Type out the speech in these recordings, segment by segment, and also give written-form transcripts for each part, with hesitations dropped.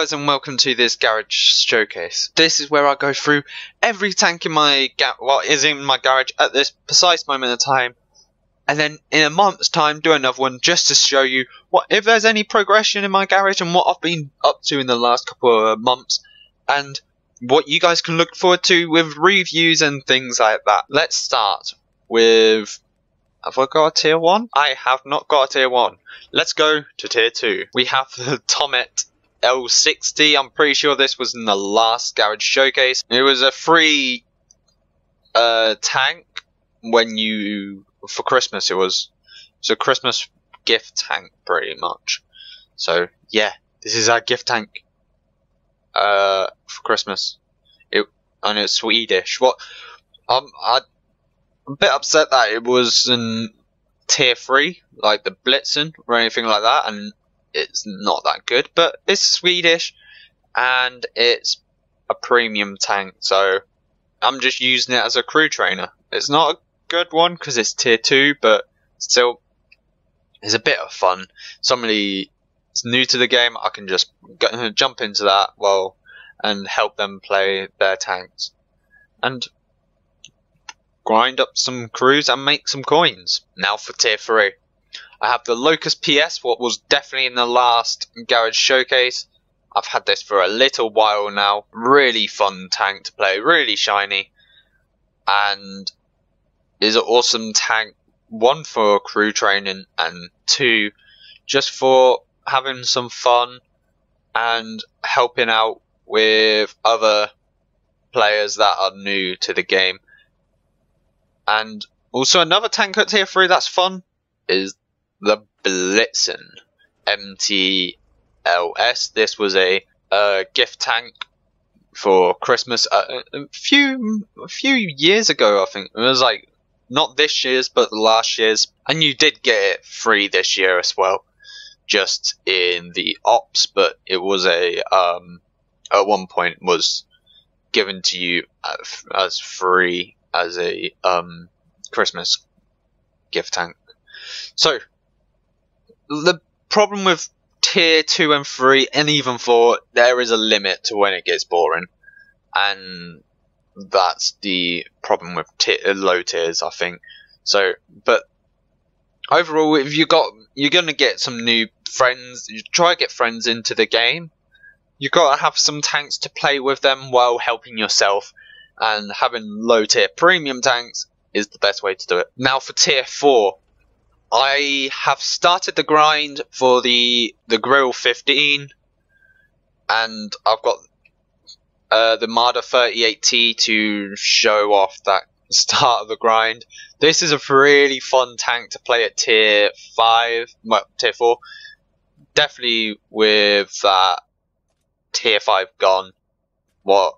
guys and welcome to this garage showcase. This is where I go through every tank in my garage at this precise moment in time, and then in a month's time do another one just to show you if there's any progression in my garage and what I've been up to in the last couple of months, and what you guys can look forward to with reviews and things like that. Let's start with... have I got a tier 1? I have not got a tier 1. Let's go to tier 2. We have the Tomet L60. I'm pretty sure this was in the last garage showcase. It was a free tank for Christmas. It was a Christmas gift tank pretty much. So yeah, this is our gift tank for Christmas. And it's Swedish. I'm a bit upset that it was in tier 3, like the Blitzen or anything like that, and it's not that good, but it's Swedish and it's a premium tank, so I'm just using it as a crew trainer. It's not a good one because it's tier 2, but still it's a bit of fun. Somebody is new to the game, I can just jump into that and help them play their tanks and grind up some crews and make some coins. Now for tier 3. I have the Locust PS, what was definitely in the last garage showcase. I've had this for a little while now. Really fun tank to play, really shiny, and is an awesome tank. 1 for crew training and 2 just for having some fun and helping out with other players that are new to the game. And also another tank at tier 3 that's fun is the Blitzen MTLS. This was a gift tank for Christmas a few years ago, I think. It was like not this year's but last year's, and you did get it free this year as well, just in the ops. But it was at one point was given to you as free as a Christmas gift tank. So the problem with tier 2 and 3 and even 4, there is a limit to when it gets boring, and that's the problem with low tiers, I think. So, but overall, if you're gonna get some new friends, you try to get friends into the game. You gotta have some tanks to play with them while helping yourself, and having low tier premium tanks is the best way to do it. Now for tier 4, I have started the grind for the Grill 15, and I've got the Marder 38T to show off that start of the grind. This is a really fun tank to play at tier 5, well, tier 4, definitely with that tier 5 gun. What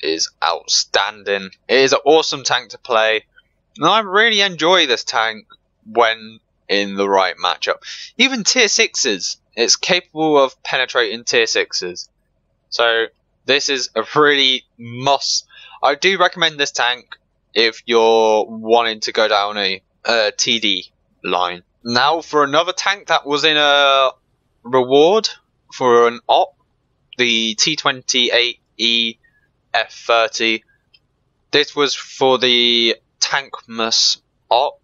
is outstanding. It is an awesome tank to play, and I really enjoy this tank when in the right matchup. Even tier 6s, it's capable of penetrating tier 6s. So this is a really must. I do recommend this tank if you're wanting to go down a TD line. Now for another tank that was in a reward for an op, the T43 F30. This was for the Tankmas op,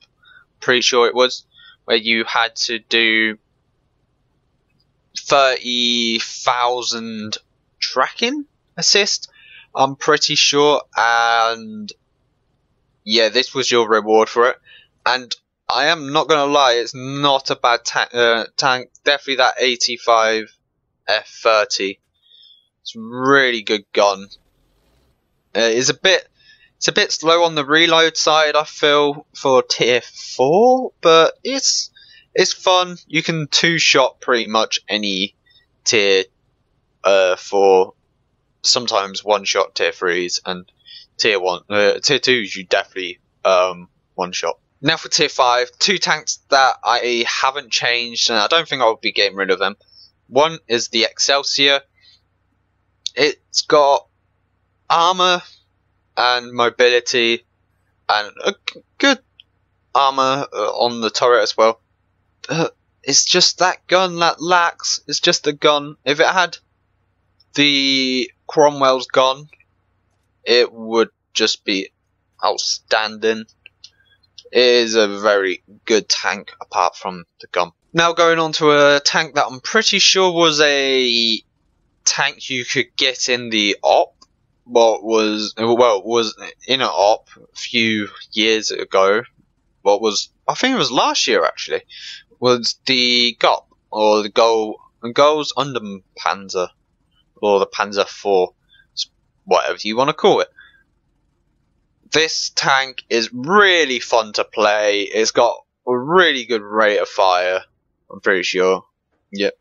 pretty sure it was, where you had to do 30,000 tracking assist, I'm pretty sure, and yeah, this was your reward for it. And I am not gonna lie, it's not a bad tank. Definitely that 85 F30. It's a really good gun. It's a bit slow on the reload side, I feel, for tier 4, but it's fun. You can 2-shot pretty much any tier 4, sometimes 1-shot tier 3s, and tier 2s you definitely 1-shot. Now for tier 5, 2 tanks that I haven't changed, and I don't think I'll be getting rid of them. One is the Excelsior. It's got armor and mobility and a good armor on the turret as well. It's just that gun that lacks. It's just a gun. If it had the Cromwell's gun, it would just be outstanding. It is a very good tank apart from the gun. Now going on to a tank that I'm pretty sure was a tank you could get in the op. Was in an op a few years ago. I think it was last year actually. Was the GOP or the Goals under Panzer or the Panzer 4, whatever you want to call it. This tank is really fun to play. It's got a really good rate of fire. I'm pretty sure. Yep,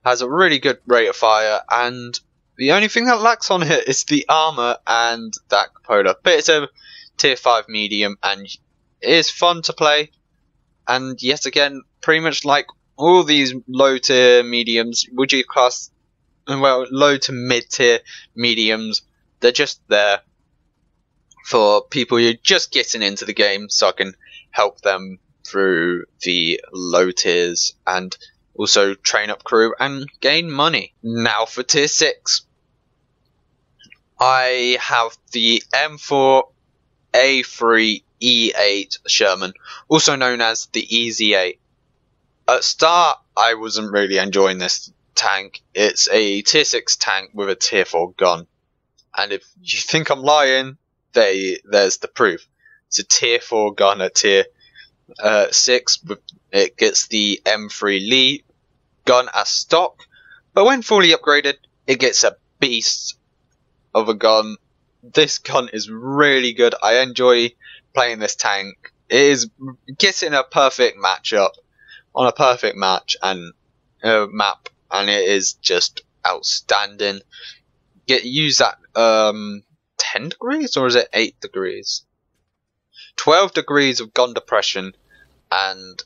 has a really good rate of fire, and the only thing that lacks on it is the armor and that cupola. But it's a tier 5 medium, and it is fun to play. And yet again, pretty much like all these low tier mediums, would you class, well, low to mid tier mediums, they're just there for people who are just getting into the game, so I can help them through the low tiers and also train up crew and gain money. Now for tier 6. I have the M4A3 E8 Sherman, also known as the EZ8. At start, I wasn't really enjoying this tank. It's a tier 6 tank with a tier 4 gun. And if you think I'm lying, there's the proof. It's a tier 4 gun at tier 6. It gets the M3 Lee gun as stock. But when fully upgraded, it gets a beast of a gun. This gun is really good. I enjoy playing this tank. It is getting a perfect matchup on a perfect match and map, and it is just outstanding. Use that 10 degrees or is it 8 degrees? 12 degrees of gun depression, and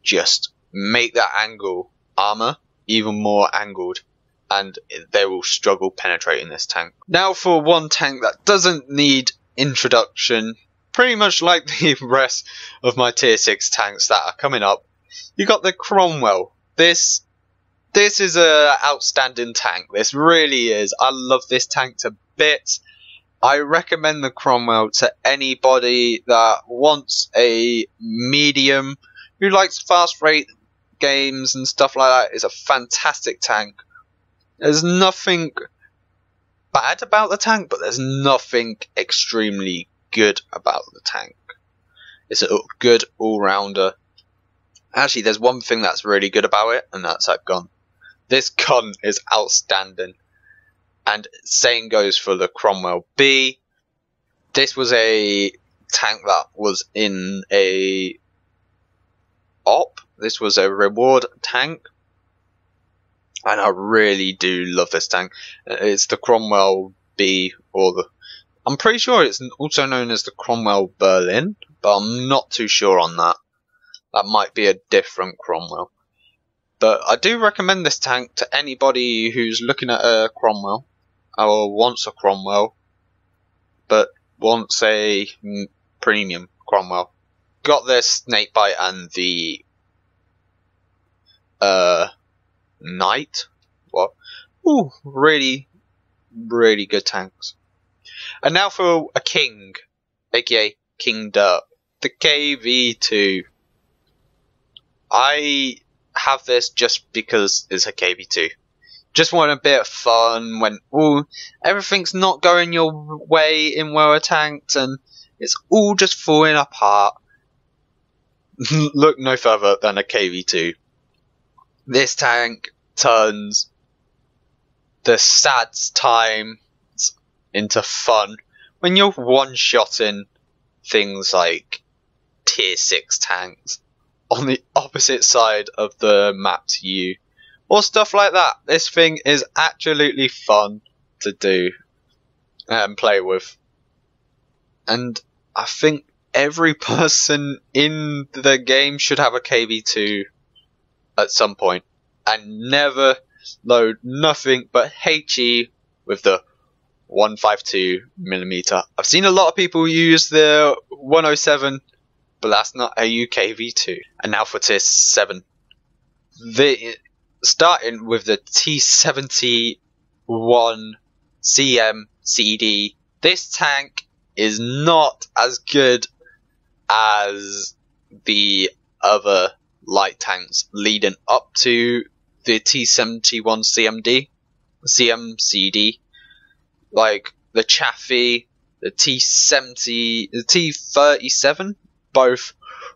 just make that angle armor even more angled, and they will struggle penetrating this tank. Now for one tank that doesn't need introduction, pretty much like the rest of my tier 6 tanks that are coming up, you got the Cromwell. This is a outstanding tank. This really is. I love this tank to bits. I recommend the Cromwell to anybody that wants a medium, who likes fast rate games and stuff like that. It's a fantastic tank. There's nothing bad about the tank, but there's nothing extremely good about the tank. It's a good all-rounder. Actually, there's one thing that's really good about it, and that's that gun. This gun is outstanding. And same goes for the Cromwell B. This was a tank that was in a op. This was a reward tank. And I really do love this tank. It's the Cromwell B, or the... I'm pretty sure it's also known as the Cromwell Berlin, but I'm not too sure on that. That might be a different Cromwell. But I do recommend this tank to anybody who's looking at a Cromwell, or wants a Cromwell, but wants a premium Cromwell. Got this Snakebite and the Knight. What? Ooh, really good tanks. And now for a King, aka King Derp, the KV2. I have this just because it's a KV2. Just want a bit of fun when everything's not going your way in World Tanks and it's all just falling apart. Look no further than a KV2. This tank turns the sad times into fun when you're one-shotting things like tier 6 tanks on the opposite side of the map to you, or stuff like that. This thing is absolutely fun to do and play with, and I think every person in the game should have a KV2 at some point, and never load nothing but HE with the 152mm. I've seen a lot of people use the 107, but that's not a UKV2. And now for tier 7. Starting with the T43 one CMCD. This tank is not as good as the other light tanks leading up to the T71 CMCD, like the Chaffee, the T70, the T37, both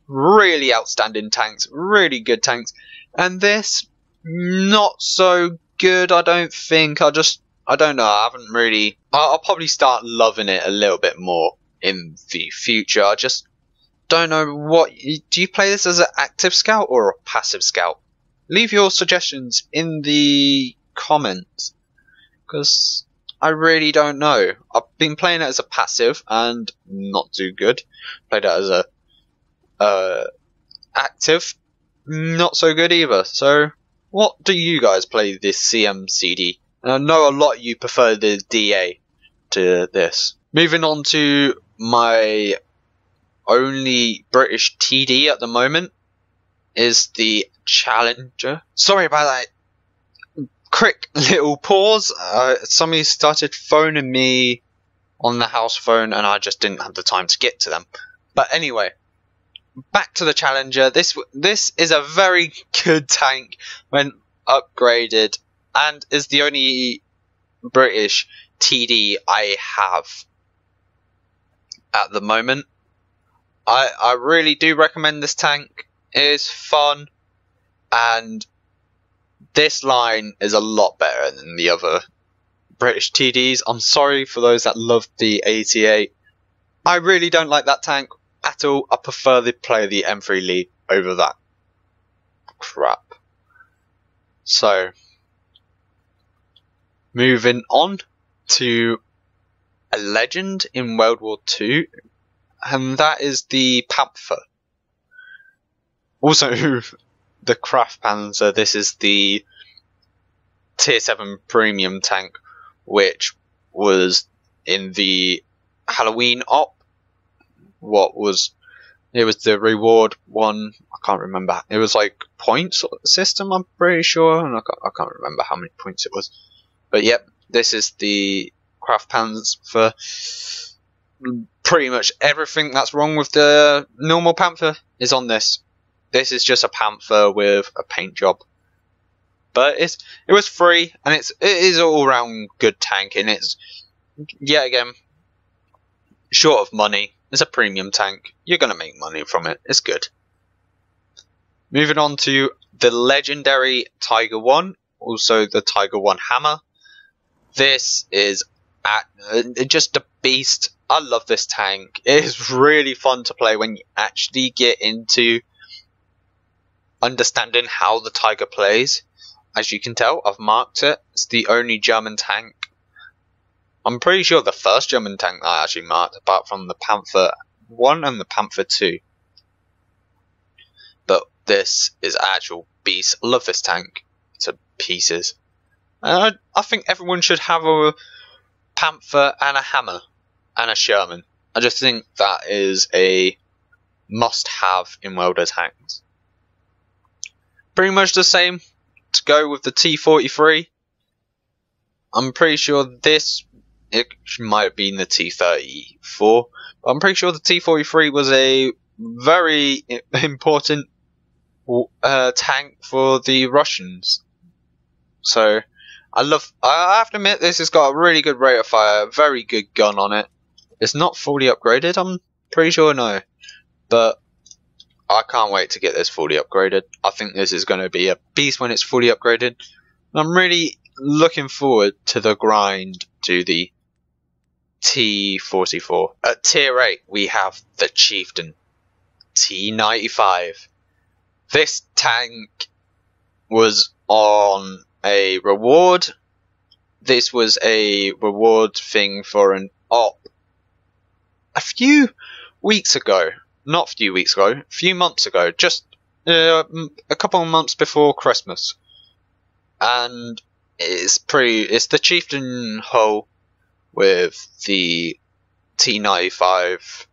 really outstanding tanks, really good tanks, and this not so good. I don't think. I don't know. I haven't really. I'll probably start loving it a little bit more in the future. I just don't know what. Do you play this as an active scout or a passive scout? Leave your suggestions in the comments, because I really don't know. I've been playing it as a passive and not too good. Played it as a active, not so good either. So what do you guys play this CMCD? And I know a lot of you prefer the DA to this. Moving on to my only British TD at the moment is the Challenger. Sorry about that quick little pause. Somebody started phoning me on the house phone and I just didn't have the time to get to them. But anyway, back to the Challenger. This is a very good tank when upgraded, and is the only British TD I have at the moment. I really do recommend this tank. It is fun, and this line is a lot better than the other British TDs. I'm sorry for those that love the 88. I really don't like that tank at all. I prefer to play the M3 lead over that crap. So, moving on to a legend in World War II, and that is the Panther. Also, the Kraft Panzer. This is the Tier 7 premium tank, which was in the Halloween op. It was the reward one. I can't remember. It was like points system, I'm pretty sure, and I can't remember how many points it was. But yep, this is the Kraft Panzer. Pretty much everything that's wrong with the normal Panther is on this. This is just a Panther with a paint job. But it was free, and it is an all round good tank, and it's yet again short of money. It's a premium tank. You're gonna make money from it. It's good. Moving on to the legendary Tiger 1, also the Tiger 1 Hammer. This is just a beast. I love this tank. It is really fun to play when you actually get into understanding how the Tiger plays. As you can tell, I've marked it. It's the only German tank. I'm pretty sure the first German tank that I actually marked, apart from the Panther 1 and the Panther 2. But this is actual beast. I love this tank to pieces. And I think everyone should have a Panther and a Hammer and a Sherman. I just think that is a must-have in World of Tanks. Pretty much the same to go with the T43. I'm pretty sure it might have been the T34, but I'm pretty sure the T43 was a very important tank for the Russians. So I have to admit, this has got a really good rate of fire, very good gun on it. It's not fully upgraded, I'm pretty sure, no, but I can't wait to get this fully upgraded. I think this is going to be a beast when it's fully upgraded. I'm really looking forward to the grind to the T44. At tier 8 we have the Chieftain T95. This tank was on a reward. This was a reward thing for an op a few weeks ago. Not a few weeks ago, a few months ago, just a couple of months before Christmas. And it's the Chieftain hull with the T95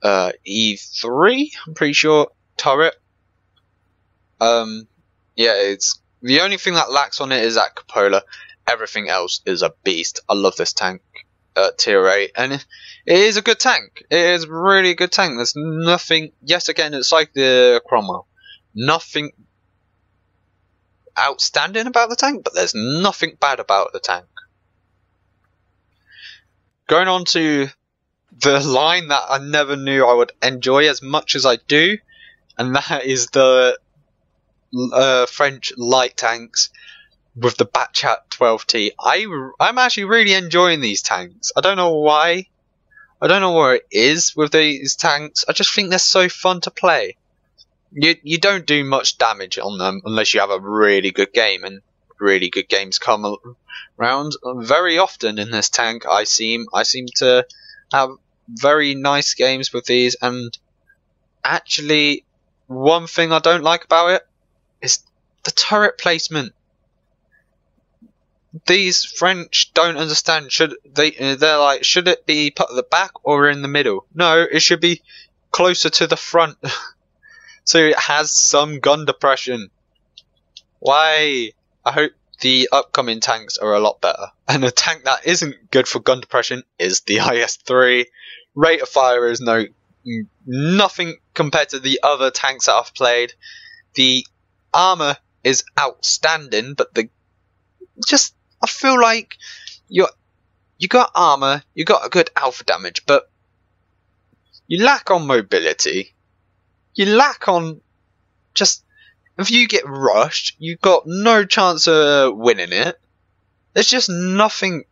E3, I'm pretty sure, turret. Yeah, it's the only thing that lacks on it is that cupola. everything else is a beast. I love this tank at tier 8, and it is a good tank. It is really a good tank. There's nothing, yes, again, it's like the Cromwell. Nothing outstanding about the tank, but there's nothing bad about the tank. Going on to the line that I never knew I would enjoy as much as I do, and that is the French light tanks with the Batchat 12T. I'm actually really enjoying these tanks. I don't know why. I don't know what it is with these tanks. I just think they're so fun to play. You don't do much damage on them unless you have a really good game, and really good games come around very often in this tank. I seem to have very nice games with these, and actually one thing I don't like about it is the turret placement. These French don't understand. They're like, should it be put at the back or in the middle? No, it should be closer to the front. So it has some gun depression. Why? I hope the upcoming tanks are a lot better. And a tank that isn't good for gun depression is the IS-3. Rate of fire is nothing compared to the other tanks that I've played. The armor is outstanding, but I feel like you got armor, you got a good alpha damage, but you lack on mobility. You lack on just, if you get rushed, you've got no chance of winning it. There's just nothing.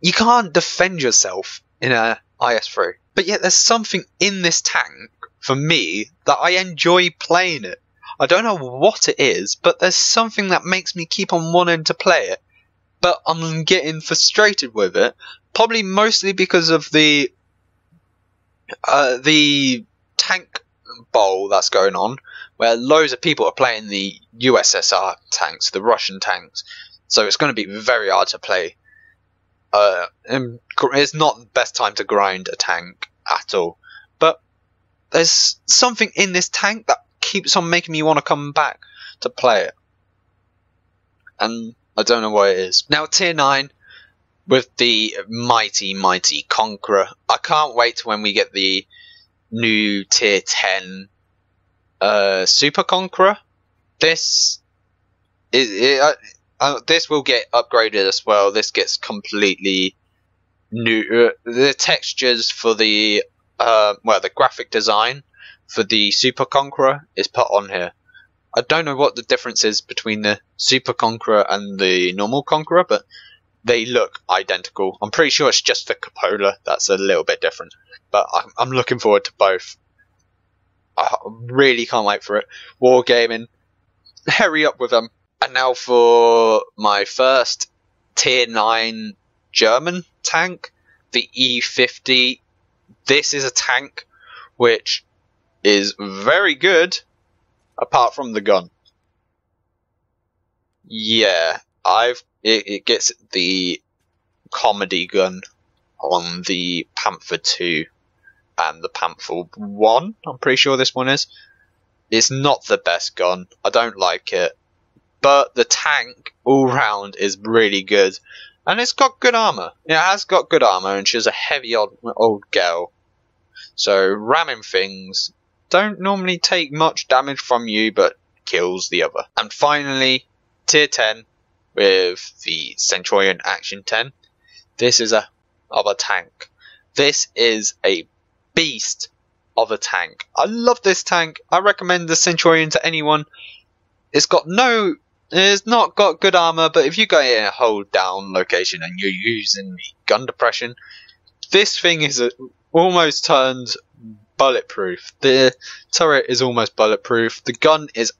You can't defend yourself in a IS-3. But yet there's something in this tank, for me, that I enjoy playing it. I don't know what it is, but there's something that makes me keep on wanting to play it. But I'm getting frustrated with it. Probably mostly because of the tank bowl that's going on, where loads of people are playing the USSR tanks, the Russian tanks. So it's going to be very hard to play. And it's not the best time to grind a tank at all. But there's something in this tank that keeps on making me want to come back to play it. And I don't know what it is. Now, tier 9 with the mighty Conqueror. I can't wait when we get the new tier 10 Super Conqueror. This will get upgraded as well. This gets completely new. The textures for the the graphic design for the Super Conqueror is put on here. I don't know what the difference is between the Super Conqueror and the normal Conqueror, but they look identical. I'm pretty sure it's just the cupola that's a little bit different, but I'm looking forward to both. I really can't wait for it. Wargaming, hurry up with them. And now for my first tier 9 German tank, the E50. This is a tank which is very good, apart from the gun. Yeah, it gets the comedy gun on the Panther 2 and the Panther 1. I'm pretty sure this one is. It's not the best gun. I don't like it. But the tank all round is really good. And it's got good armor. It has got good armor, and she's a heavy old girl. So ramming things don't normally take much damage from you, but kills the other. And finally, tier 10 with the Centurion Action 10. This is a tank. This is a beast of a tank. I love this tank. I recommend the Centurion to anyone. It's not got good armor, but if you go in a hold down location and you're using the gun depression, this thing is almost turned bulletproof. The turret is almost bulletproof. The gun is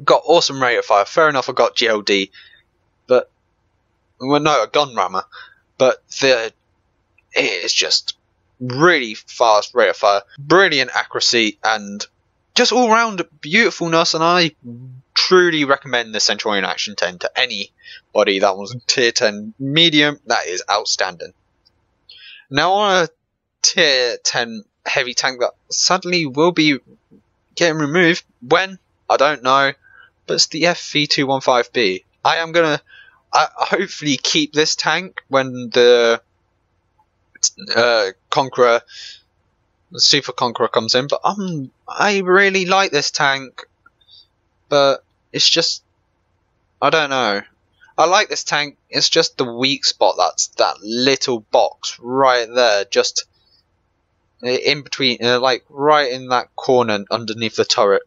got awesome rate of fire. Fair enough, I got GLD, but a gun rammer. But it is just really fast rate of fire, brilliant accuracy, and just all round beautifulness. And I truly recommend the Centurion Action 10 to anybody that was tier 10 medium. That is outstanding. Now on a tier 10 heavy tank that suddenly will be getting removed. When? I don't know. But it's the FV215B. I am gonna hopefully keep this tank when the Conqueror, the Super Conqueror comes in. But I really like this tank, but it's just, I don't know. I like this tank. It's just the weak spot. That's that little box right there, just in between, like right in that corner underneath the turret.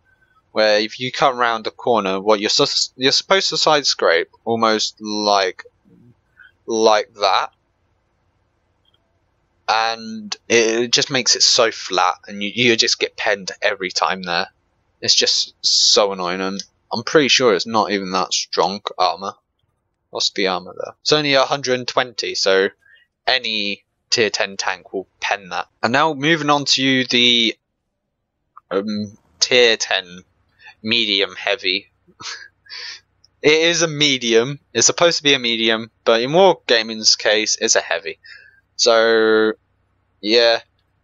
Where if you come around the corner, what you're supposed to side scrape almost like that, and it just makes it so flat, and you just get penned every time there. It's just so annoying, and I'm pretty sure it's not even that strong armor. What's the armor there? It's only 120, so any tier 10 tank will pen that. And now moving on to the tier 10 medium heavy. It is a medium. It's supposed to be a medium, but in Wargaming's case, it's a heavy. So yeah,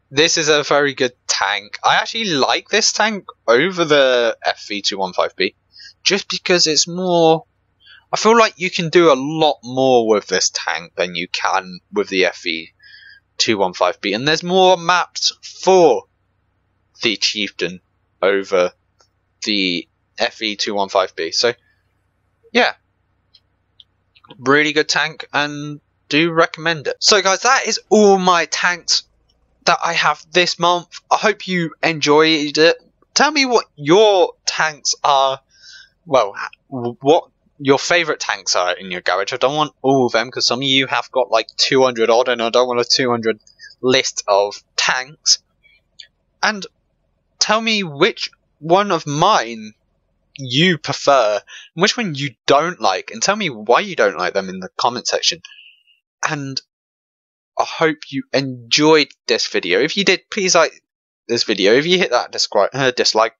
this is a very good tank. I actually like this tank over the FV215B, just because it's more. I feel like you can do a lot more with this tank than you can with the FV215B, and there's more maps for the Chieftain over the FV215B. So yeah, really good tank, and do recommend it. So guys, that is all my tanks that I have this month. I hope you enjoyed it. Tell me what your tanks are, well, what your favourite tanks are in your garage. I don't want all of them, because some of you have got like 200 odd, and I don't want a 200 list of tanks. And tell me which one of mine you prefer, and which one you don't like, and tell me why you don't like them in the comment section. And I hope you enjoyed this video. If you did, please like this video. If you hit that dislike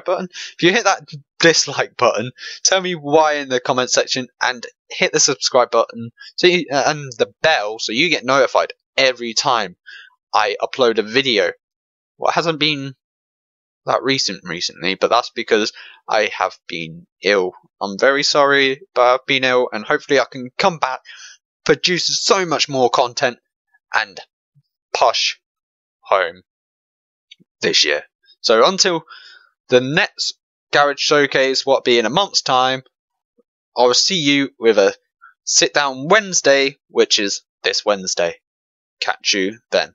button, if you hit that dislike button, tell me why in the comment section, and hit the subscribe button and the bell so you get notified every time I upload a video. Well, it hasn't been that recently, but that's because I have been ill. I'm very sorry, but I've been ill, and hopefully I can come back, produce so much more content, and push home this year. So until the next garage showcase, what be in a month's time, I will see you with a sit down Wednesday, which is this Wednesday. Catch you then.